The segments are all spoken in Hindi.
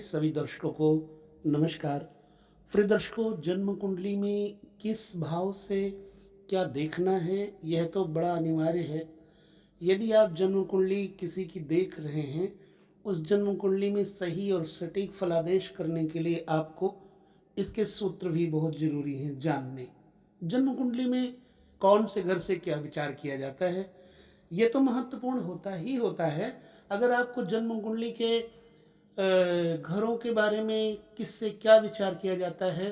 सभी दर्शकों को नमस्कार। प्रिय दर्शकों, जन्म कुंडली में किस भाव से क्या देखना है यह तो बड़ा अनिवार्य है। यदि आप जन्म कुंडली किसी की देख रहे हैं, उस जन्म कुंडली में सही और सटीक फलादेश करने के लिए आपको इसके सूत्र भी बहुत जरूरी हैं जानने। जन्म कुंडली में कौन से घर से क्या विचार किया जाता है, ये तो महत्वपूर्ण होता ही होता है। अगर आपको जन्म कुंडली के घरों के बारे में किससे क्या विचार किया जाता है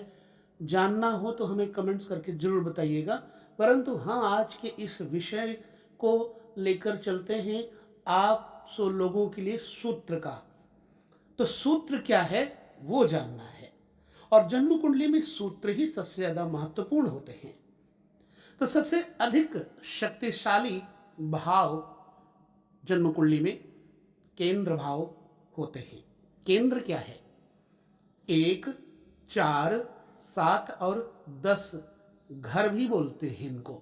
जानना हो तो हमें कमेंट्स करके ज़रूर बताइएगा। परंतु हाँ, आज के इस विषय को लेकर चलते हैं आप सो लोगों के लिए सूत्र का। तो सूत्र क्या है वो जानना है, और जन्म कुंडली में सूत्र ही सबसे ज़्यादा महत्वपूर्ण होते हैं। तो सबसे अधिक शक्तिशाली भाव जन्म कुंडली में केंद्र भाव होते हैं। केंद्र क्या है? 1, 4, 7 और 10 घर भी बोलते हैं इनको।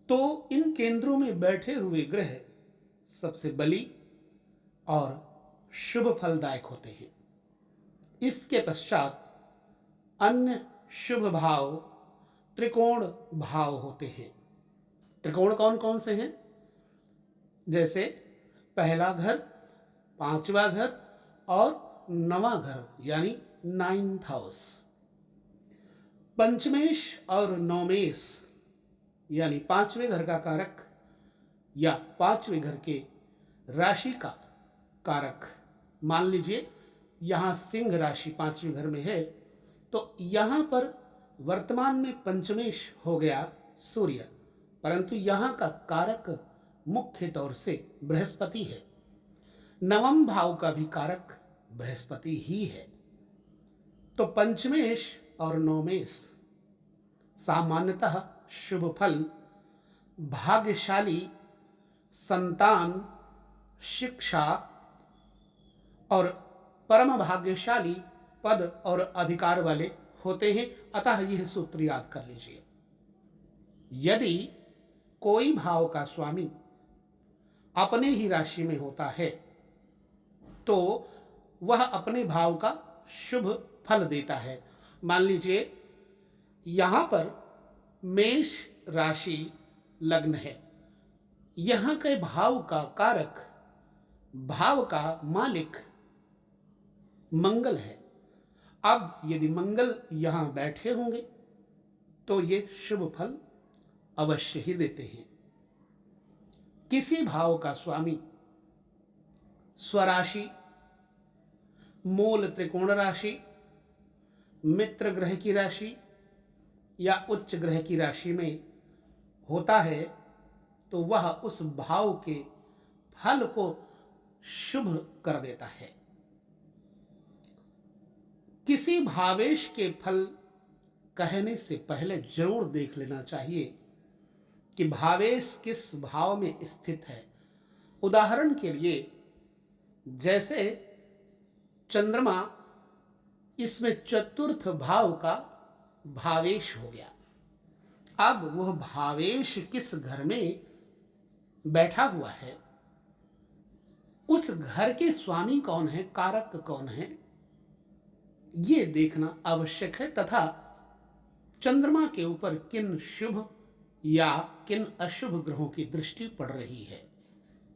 तो इन केंद्रों में बैठे हुए ग्रह सबसे बली और शुभ फलदायक होते हैं। इसके पश्चात अन्य शुभ भाव त्रिकोण भाव होते हैं। त्रिकोण कौन कौन से हैं? जैसे पहला घर, पांचवा घर और नवा घर यानी 9th हाउस। पंचमेश और नवमेश यानी पांचवें घर का कारक या पांचवें घर के राशि का कारक। मान लीजिए यहाँ सिंह राशि पांचवें घर में है, तो यहाँ पर वर्तमान में पंचमेश हो गया सूर्य, परंतु यहाँ का कारक मुख्य तौर से बृहस्पति है। नवम भाव का भी कारक बृहस्पति ही है। तो पंचमेश और नवमेश सामान्यतः शुभ फल, भाग्यशाली संतान, शिक्षा और परम भाग्यशाली पद और अधिकार वाले होते हैं। अतः यह सूत्र याद कर लीजिए। यदि कोई भाव का स्वामी अपने ही राशि में होता है तो वह अपने भाव का शुभ फल देता है। मान लीजिए यहाँ पर मेष राशि लग्न है, यहाँ के भाव का कारक, भाव का मालिक मंगल है। अब यदि मंगल यहाँ बैठे होंगे तो ये शुभ फल अवश्य ही देते हैं। किसी भाव का स्वामी स्वराशि, मूल त्रिकोण राशि, मित्र ग्रह की राशि या उच्च ग्रह की राशि में होता है तो वह उस भाव के फल को शुभ कर देता है। किसी भावेश के फल कहने से पहले जरूर देख लेना चाहिए कि भावेश किस भाव में स्थित है। उदाहरण के लिए जैसे चंद्रमा, इसमें चतुर्थ भाव का भावेश हो गया। अब वह भावेश किस घर में बैठा हुआ है, उस घर के स्वामी कौन है, कारक कौन है, ये देखना आवश्यक है। तथा चंद्रमा के ऊपर किन शुभ या किन अशुभ ग्रहों की दृष्टि पड़ रही है,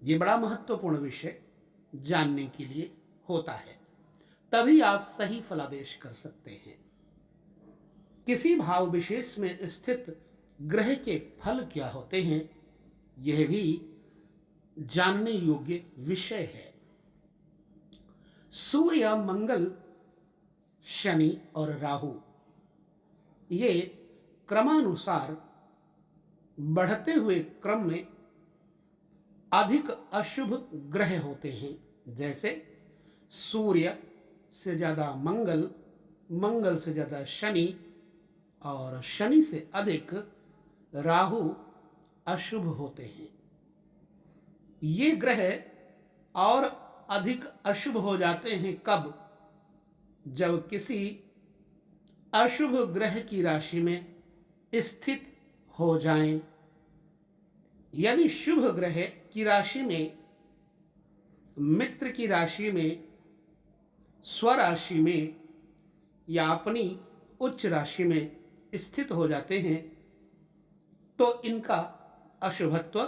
ये बड़ा महत्वपूर्ण विषय जानने के लिए होता है। तभी आप सही फलादेश कर सकते हैं। किसी भाव विशेष में स्थित ग्रह के फल क्या होते हैं, यह भी जानने योग्य विषय है। सूर्य, मंगल, शनि और राहु ये क्रमानुसार बढ़ते हुए क्रम में अधिक अशुभ ग्रह होते हैं। जैसे सूर्य से ज़्यादा मंगल, मंगल से ज़्यादा शनि और शनि से अधिक राहु अशुभ होते हैं। ये ग्रह और अधिक अशुभ हो जाते हैं कब? जब किसी अशुभ ग्रह की राशि में स्थित हो जाएं। यदि शुभ ग्रह की राशि में, मित्र की राशि में स्वराशि में या अपनी उच्च राशि में स्थित हो जाते हैं तो इनका अशुभत्व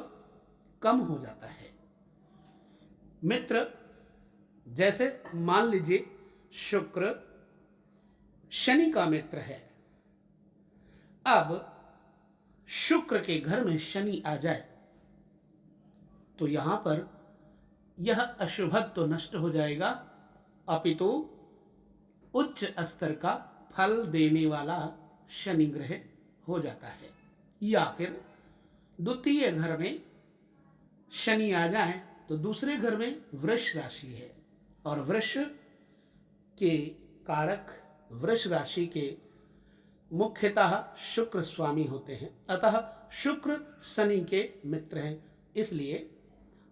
कम हो जाता है। मित्र, जैसे मान लीजिए शुक्र शनि का मित्र है, अब शुक्र के घर में शनि आ जाए तो यहां पर यह अशुभत्व तो नष्ट हो जाएगा, अपितु उच्च स्तर का फल देने वाला शनि ग्रह हो जाता है। या फिर द्वितीय घर में शनि आ जाए तो दूसरे घर में वृष राशि है और वृष के कारक वृष राशि के मुख्यतः शुक्र स्वामी होते हैं, अतः शुक्र शनि के मित्र हैं, इसलिए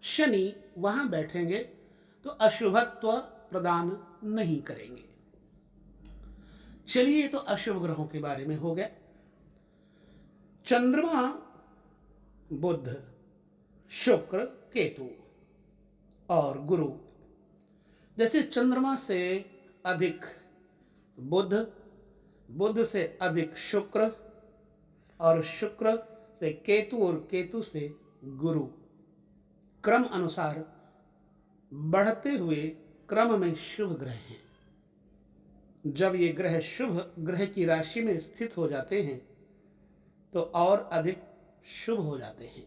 शनि वहां बैठेंगे तो अशुभत्व प्रदान नहीं करेंगे। चलिए, तो अशुभ ग्रहों के बारे में हो गया। चंद्रमा, बुध, शुक्र, केतु और गुरु। जैसे चंद्रमा से अधिक बुध, बुध से अधिक शुक्र और शुक्र से केतु और केतु से गुरु, क्रम अनुसार बढ़ते हुए क्रम में शुभ ग्रह हैं। जब ये ग्रह शुभ ग्रह की राशि में स्थित हो जाते हैं तो और अधिक शुभ हो जाते हैं,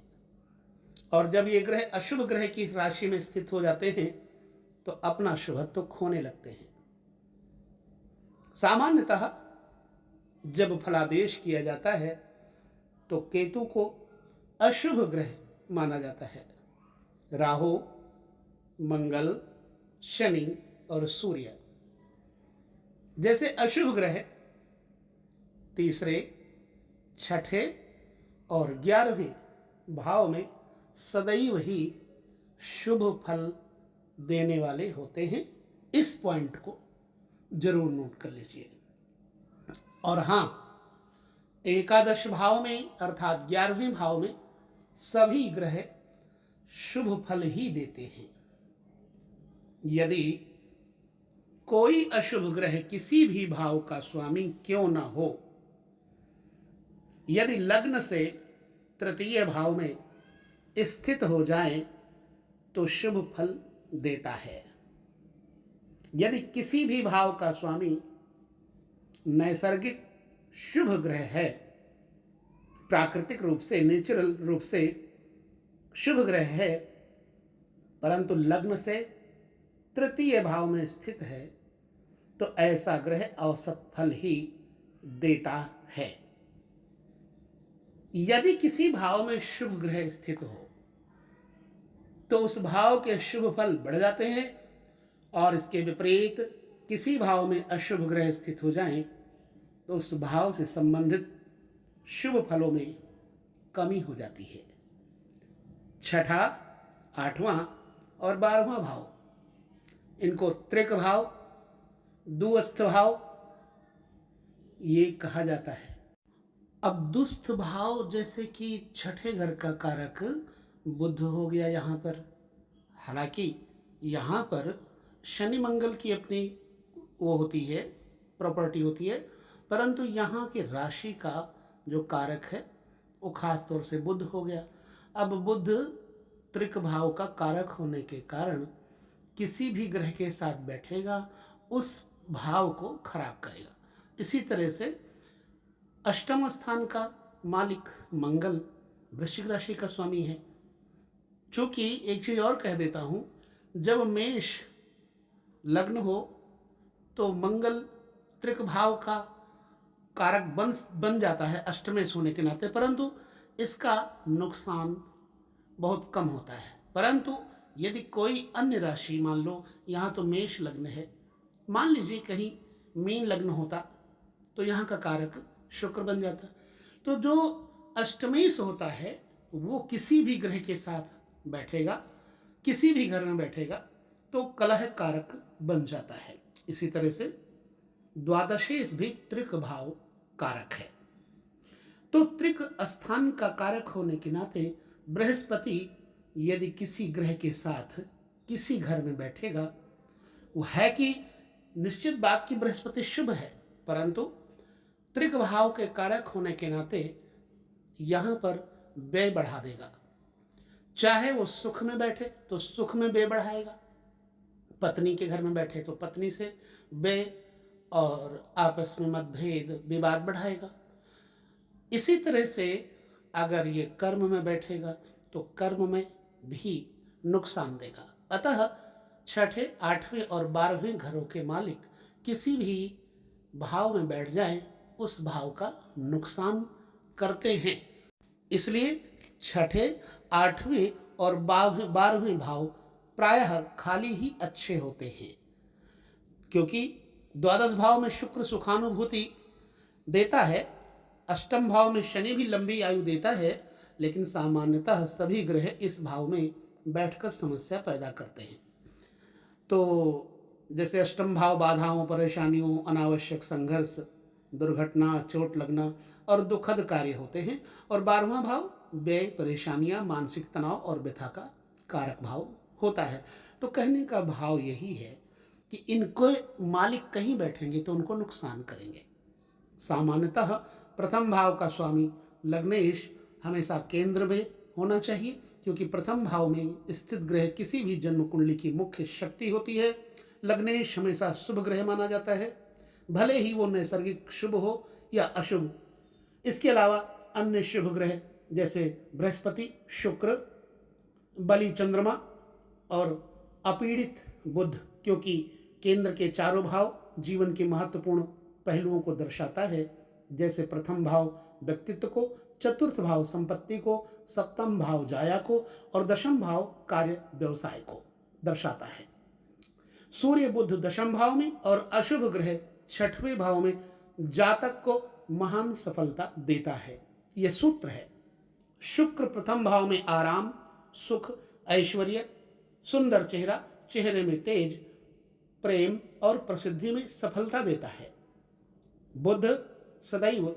और जब ये ग्रह अशुभ ग्रह की राशि में स्थित हो जाते हैं तो अपना शुभत्व खोने लगते हैं। सामान्यतः जब फलादेश किया जाता है तो केतु को अशुभ ग्रह माना जाता है। राहु, मंगल, शनि और सूर्य जैसे अशुभ ग्रह तीसरे, छठे और 11वें भाव में सदैव ही शुभ फल देने वाले होते हैं। इस पॉइंट को जरूर नोट कर लीजिए। और हाँ, एकादश भाव में अर्थात 11वें भाव में सभी ग्रह शुभ फल ही देते हैं। यदि कोई अशुभ ग्रह किसी भी भाव का स्वामी क्यों न हो, यदि लग्न से तृतीय भाव में स्थित हो जाए तो शुभ फल देता है। यदि किसी भी भाव का स्वामी नैसर्गिक शुभ ग्रह है, प्राकृतिक रूप से नेचुरल रूप से शुभ ग्रह है, परंतु लग्न से तृतीय भाव में स्थित है तो ऐसा ग्रह औसत फल ही देता है। यदि किसी भाव में शुभ ग्रह स्थित हो तो उस भाव के शुभ फल बढ़ जाते हैं, और इसके विपरीत किसी भाव में अशुभ ग्रह स्थित हो जाएं तो उस भाव से संबंधित शुभ फलों में कमी हो जाती है। छठा, 8वां और 12वां भाव, इनको त्रिक भाव, दुस्थ भाव ये कहा जाता है। अब दुस्थ भाव जैसे कि छठे घर का कारक बुध हो गया यहाँ पर। हालांकि यहाँ पर शनि मंगल की अपनी वो होती है, प्रॉपर्टी होती है, परंतु यहाँ के राशि का जो कारक है वो खास तौर से बुध हो गया। अब बुध त्रिक भाव का कारक होने के कारण किसी भी ग्रह के साथ बैठेगा उस भाव को खराब करेगा। इसी तरह से अष्टम स्थान का मालिक मंगल वृश्चिक राशि का स्वामी है। चूंकि एक चीज और कह देता हूं, जब मेष लग्न हो तो मंगल त्रिक भाव का कारक बन जाता है अष्टमेश होने के नाते, परंतु इसका नुकसान बहुत कम होता है। परंतु यदि कोई अन्य राशि, मान लो यहाँ तो मेष लग्न है, मान लीजिए कहीं मीन लग्न होता तो यहाँ का कारक शुक्र बन जाता। तो जो अष्टमेश होता है वो किसी भी ग्रह के साथ बैठेगा, किसी भी घर में बैठेगा तो कलह कारक बन जाता है। इसी तरह से द्वादशेश भी त्रिक भाव कारक है। तो त्रिक स्थान का कारक होने के नाते बृहस्पति यदि किसी ग्रह के साथ किसी घर में बैठेगा, वो है कि निश्चित बात की बृहस्पति शुभ है, परंतु त्रिक भाव के कारक होने के नाते यहाँ पर व्यय बढ़ा देगा। चाहे वो सुख में बैठे तो सुख में व्यय बढ़ाएगा, पत्नी के घर में बैठे तो पत्नी से व्यय और आपस में मतभेद विवाद बढ़ाएगा। इसी तरह से अगर ये कर्म में बैठेगा तो कर्म में भी नुकसान देगा। अतः छठे, आठवें और 12वें घरों के मालिक किसी भी भाव में बैठ जाएं, उस भाव का नुकसान करते हैं। इसलिए छठे, 8वें और 12वें भाव प्रायः खाली ही अच्छे होते हैं, क्योंकि द्वादश भाव में शुक्र सुखानुभूति देता है, अष्टम भाव में शनि भी लंबी आयु देता है, लेकिन सामान्यतः सभी ग्रह इस भाव में बैठकर समस्या पैदा करते हैं। तो जैसे अष्टम भाव बाधाओं, परेशानियों, अनावश्यक संघर्ष, दुर्घटना, चोट लगना और दुखद कार्य होते हैं, और 12वां भाव व्यय, परेशानियां, मानसिक तनाव और व्यथा का कारक भाव होता है। तो कहने का भाव यही है कि इनको मालिक कहीं बैठेंगे तो उनको नुकसान करेंगे। सामान्यतः प्रथम भाव का स्वामी लग्नेश हमेशा केंद्र में होना चाहिए, क्योंकि प्रथम भाव में स्थित ग्रह किसी भी जन्म कुंडली की मुख्य शक्ति होती है। लग्नेश हमेशा शुभ ग्रह माना जाता है, भले ही वो नैसर्गिक शुभ हो या अशुभ। इसके अलावा अन्य शुभ ग्रह जैसे बृहस्पति, शुक्र, बलि चंद्रमा और अपीड़ित बुध, क्योंकि केंद्र के चारों भाव जीवन के महत्वपूर्ण पहलुओं को दर्शाता है, जैसे प्रथम भाव व्यक्तित्व को, चतुर्थ भाव संपत्ति को, सप्तम भाव जाया को और दशम भाव कार्य व्यवसाय को दर्शाता है। सूर्य बुध दशम भाव में और अशुभ ग्रह छठवें भाव में जातक को महान सफलता देता है। यह सूत्र है। शुक्र प्रथम भाव में आराम, सुख, ऐश्वर्य, सुंदर चेहरा, चेहरे में तेज, प्रेम और प्रसिद्धि में सफलता देता है। बुध सदैव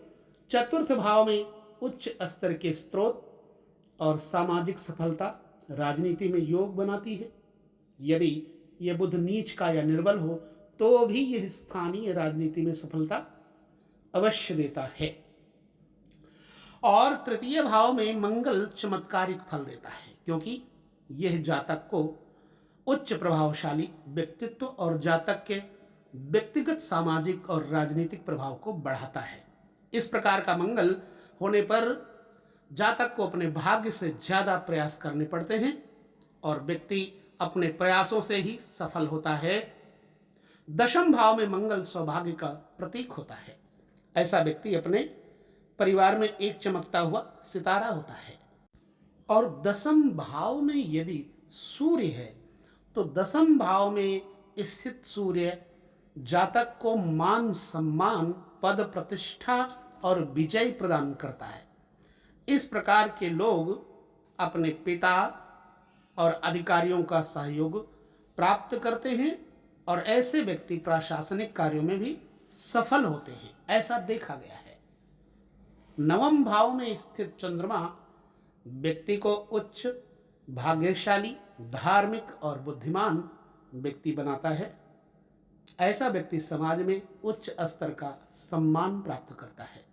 चतुर्थ भाव में उच्च स्तर के स्रोत और सामाजिक सफलता, राजनीति में योग बनाती है। यदि यह बुध नीच का या निर्बल हो तो भी यह स्थानीय राजनीति में सफलता अवश्य देता है। और तृतीय भाव में मंगल चमत्कारिक फल देता है, क्योंकि यह जातक को उच्च प्रभावशाली व्यक्तित्व और जातक के व्यक्तिगत, सामाजिक और राजनीतिक प्रभाव को बढ़ाता है। इस प्रकार का मंगल होने पर जातक को अपने भाग्य से ज्यादा प्रयास करने पड़ते हैं और व्यक्ति अपने प्रयासों से ही सफल होता है। दशम भाव में मंगल सौभाग्य का प्रतीक होता है। ऐसा व्यक्ति अपने परिवार में एक चमकता हुआ सितारा होता है। और दशम भाव में यदि सूर्य है तो दशम भाव में स्थित सूर्य जातक को मान सम्मान, पद प्रतिष्ठा और विजय प्रदान करता है। इस प्रकार के लोग अपने पिता और अधिकारियों का सहयोग प्राप्त करते हैं और ऐसे व्यक्ति प्रशासनिक कार्यों में भी सफल होते हैं, ऐसा देखा गया है। नवम भाव में स्थित चंद्रमा व्यक्ति को उच्च, भाग्यशाली, धार्मिक और बुद्धिमान व्यक्ति बनाता है। ऐसा व्यक्ति समाज में उच्च स्तर का सम्मान प्राप्त करता है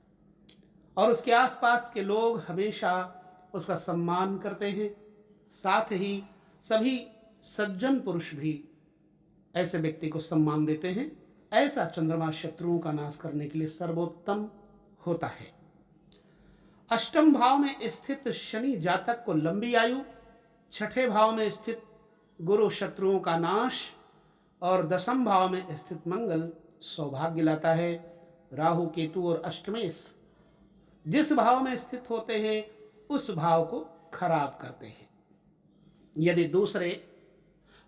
और उसके आसपास के लोग हमेशा उसका सम्मान करते हैं। साथ ही सभी सज्जन पुरुष भी ऐसे व्यक्ति को सम्मान देते हैं। ऐसा चंद्रमा शत्रुओं का नाश करने के लिए सर्वोत्तम होता है। अष्टम भाव में स्थित शनि जातक को लंबी आयु, छठे भाव में स्थित गुरु शत्रुओं का नाश और दशम भाव में स्थित मंगल सौभाग्य लाता है। राहु, केतु और अष्टमेश जिस भाव में स्थित होते हैं उस भाव को खराब करते हैं। यदि दूसरे,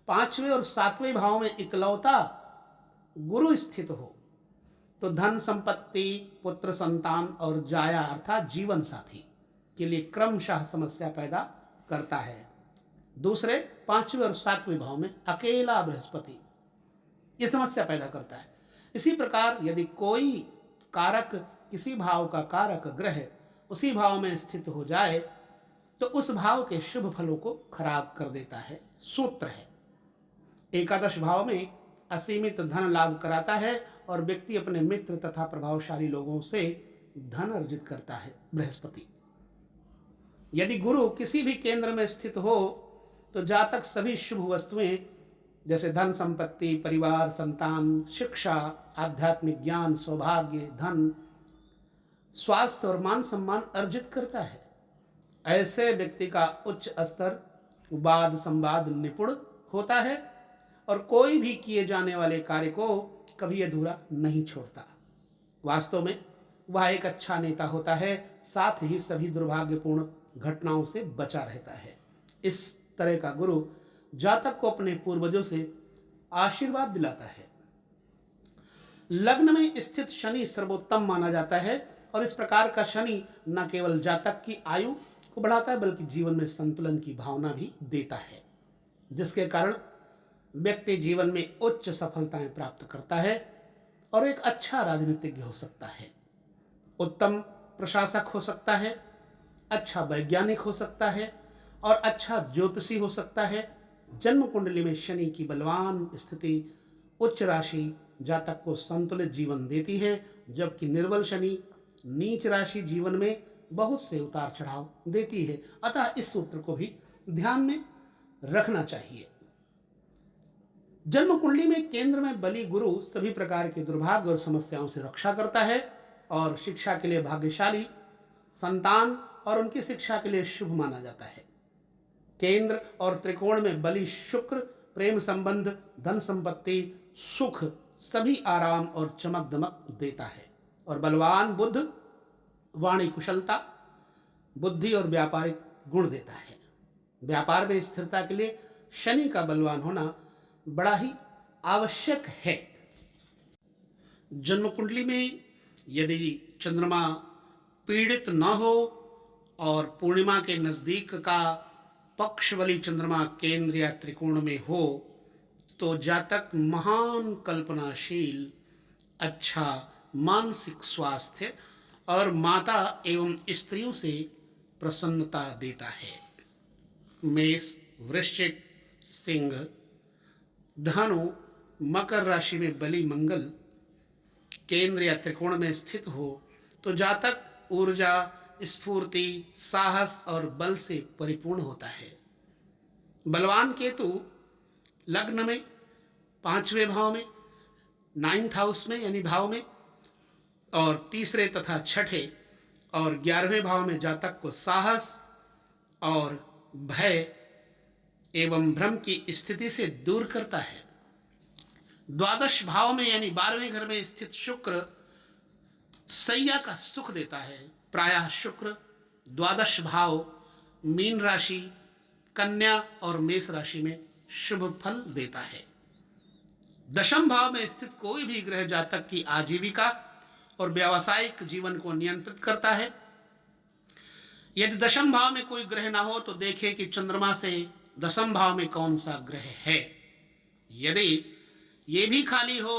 पांचवें और सातवें भाव में इकलौता गुरु स्थित हो तो धन संपत्ति, पुत्र संतान और जाया अर्थात जीवन साथी के लिए क्रमशः समस्या पैदा करता है। दूसरे, पांचवें और सातवें भाव में अकेला बृहस्पति ये समस्या पैदा करता है। इसी प्रकार यदि कोई कारक, किसी भाव का कारक ग्रह उसी भाव में स्थित हो जाए तो उस भाव के शुभ फलों को खराब कर देता है। सूत्र है, एकादश भाव में असीमित धन लाभ कराता है और व्यक्ति अपने मित्र तथा प्रभावशाली लोगों से धन अर्जित करता है। बृहस्पति, यदि गुरु किसी भी केंद्र में स्थित हो तो जातक सभी शुभ वस्तुएं जैसे धन संपत्ति, परिवार, संतान, शिक्षा, आध्यात्मिक ज्ञान, सौभाग्य, धन, स्वास्थ्य और मान सम्मान अर्जित करता है। ऐसे व्यक्ति का उच्च स्तर वाद संवाद निपुण होता है और कोई भी किए जाने वाले कार्य को कभी अधूरा नहीं छोड़ता। वास्तव में वह एक अच्छा नेता होता है, साथ ही सभी दुर्भाग्यपूर्ण घटनाओं से बचा रहता है। इस तरह का गुरु जातक को अपने पूर्वजों से आशीर्वाद दिलाता है। लग्न में स्थित शनि सर्वोत्तम माना जाता है और इस प्रकार का शनि न केवल जातक की आयु को बढ़ाता है बल्कि जीवन में संतुलन की भावना भी देता है, जिसके कारण व्यक्ति जीवन में उच्च सफलताएं प्राप्त करता है और एक अच्छा राजनीतिज्ञ हो सकता है, उत्तम प्रशासक हो सकता है, अच्छा वैज्ञानिक हो सकता है और अच्छा ज्योतिषी हो सकता है। जन्म कुंडली में शनि की बलवान स्थिति उच्च राशि जातक को संतुलित जीवन देती है, जबकि निर्बल शनि नीच राशि जीवन में बहुत से उतार चढ़ाव देती है। अतः इस सूत्र को भी ध्यान में रखना चाहिए। जन्म कुंडली में केंद्र में बलि गुरु सभी प्रकार के दुर्भाग्य और समस्याओं से रक्षा करता है और शिक्षा के लिए भाग्यशाली संतान और उनकी शिक्षा के लिए शुभ माना जाता है। केंद्र और त्रिकोण में बलि शुक्र प्रेम संबंध, धन संपत्ति, सुख, सभी आराम और चमक दमक देता है और बलवान बुध वाणी कुशलता, बुद्धि और व्यापारिक गुण देता है। व्यापार में स्थिरता के लिए शनि का बलवान होना बड़ा ही आवश्यक है। जन्म कुंडली में यदि चंद्रमा पीड़ित न हो और पूर्णिमा के नजदीक का पक्ष वाली चंद्रमा केंद्र या त्रिकोण में हो तो जातक महान कल्पनाशील, अच्छा मानसिक स्वास्थ्य और माता एवं स्त्रियों से प्रसन्नता देता है। मेष, वृश्चिक, सिंह, धनु, मकर राशि में बलि मंगल केंद्र या त्रिकोण में स्थित हो तो जातक ऊर्जा, स्फूर्ति, साहस और बल से परिपूर्ण होता है। बलवान केतु लग्न में 5वें भाव में, 9th हाउस में यानी भाव में और तीसरे तथा छठे और 11वें भाव में जातक को साहस और भय एवं भ्रम की स्थिति से दूर करता है। द्वादश भाव में यानी 12वें घर में स्थित शुक्र सैया का सुख देता है। प्रायः शुक्र द्वादश भाव मीन राशि, कन्या और मेष राशि में शुभ फल देता है। दशम भाव में स्थित कोई भी ग्रह जातक की आजीविका और व्यावसायिक जीवन को नियंत्रित करता है। यदि दशम भाव में कोई ग्रह ना हो तो देखें कि चंद्रमा से दशम भाव में कौन सा ग्रह है। यदि ये भी खाली हो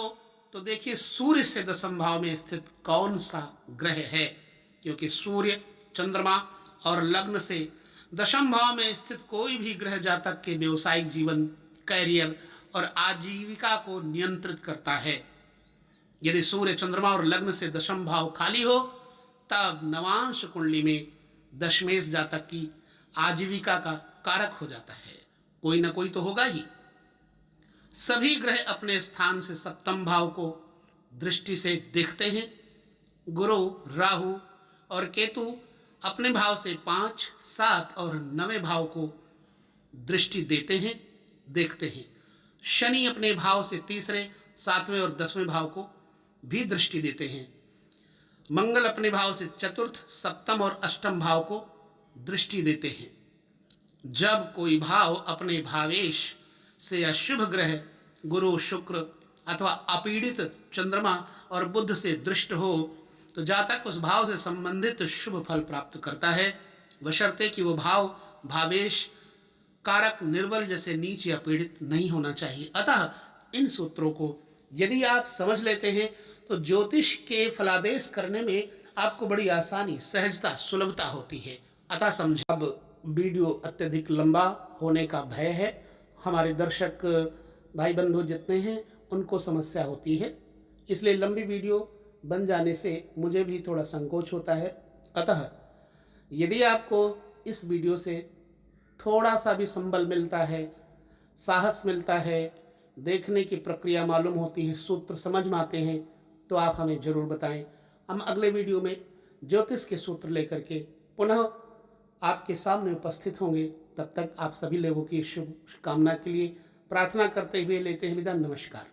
तो देखिए सूर्य से दशम भाव में स्थित कौन सा ग्रह है, क्योंकि सूर्य, चंद्रमा और लग्न से दशम भाव में स्थित कोई भी ग्रह जातक के व्यवसायिक जीवन, कैरियर और आजीविका को नियंत्रित करता है। यदि सूर्य, चंद्रमा और लग्न से दशम भाव खाली हो तब नवांश कुंडली में दशमेश जातक की आजीविका का कारक हो जाता है। कोई ना कोई तो होगा ही। सभी ग्रह अपने स्थान से सप्तम भाव को दृष्टि से देखते हैं। गुरु, राहु और केतु अपने भाव से 5, 7 और 9वें भाव को दृष्टि देते हैं, देखते हैं। शनि अपने भाव से तीसरे, 7वें और 10वें भाव को भी दृष्टि देते हैं। मंगल अपने भाव से चतुर्थ, सप्तम और अष्टम भाव को दृष्टि देते हैं। जब कोई भाव अपने भावेश से अशुभ ग्रह गुरु, शुक्र अथवा अपीड़ित चंद्रमा और बुध से दृष्ट हो तो जातक उस भाव से संबंधित शुभ फल प्राप्त करता है, बशर्ते कि वो भाव भावेश कारक निर्बल जैसे नीच या पीड़ित नहीं होना चाहिए। अतः इन सूत्रों को यदि आप समझ लेते हैं तो ज्योतिष के फलादेश करने में आपको बड़ी आसानी, सहजता, सुलभता होती है। अतः समझ। अब वीडियो अत्यधिक लंबा होने का भय है। हमारे दर्शक भाई बंधु जितने हैं उनको समस्या होती है, इसलिए लंबी वीडियो बन जाने से मुझे भी थोड़ा संकोच होता है। अतः यदि आपको इस वीडियो से थोड़ा सा भी संबल मिलता है, साहस मिलता है, देखने की प्रक्रिया मालूम होती है, सूत्र समझ में आते हैं, तो आप हमें ज़रूर बताएं। हम अगले वीडियो में ज्योतिष के सूत्र लेकर के पुनः आपके सामने उपस्थित होंगे। तब तक आप सभी लोगों की शुभ कामना के लिए प्रार्थना करते हुए लेते हैं विदा। नमस्कार।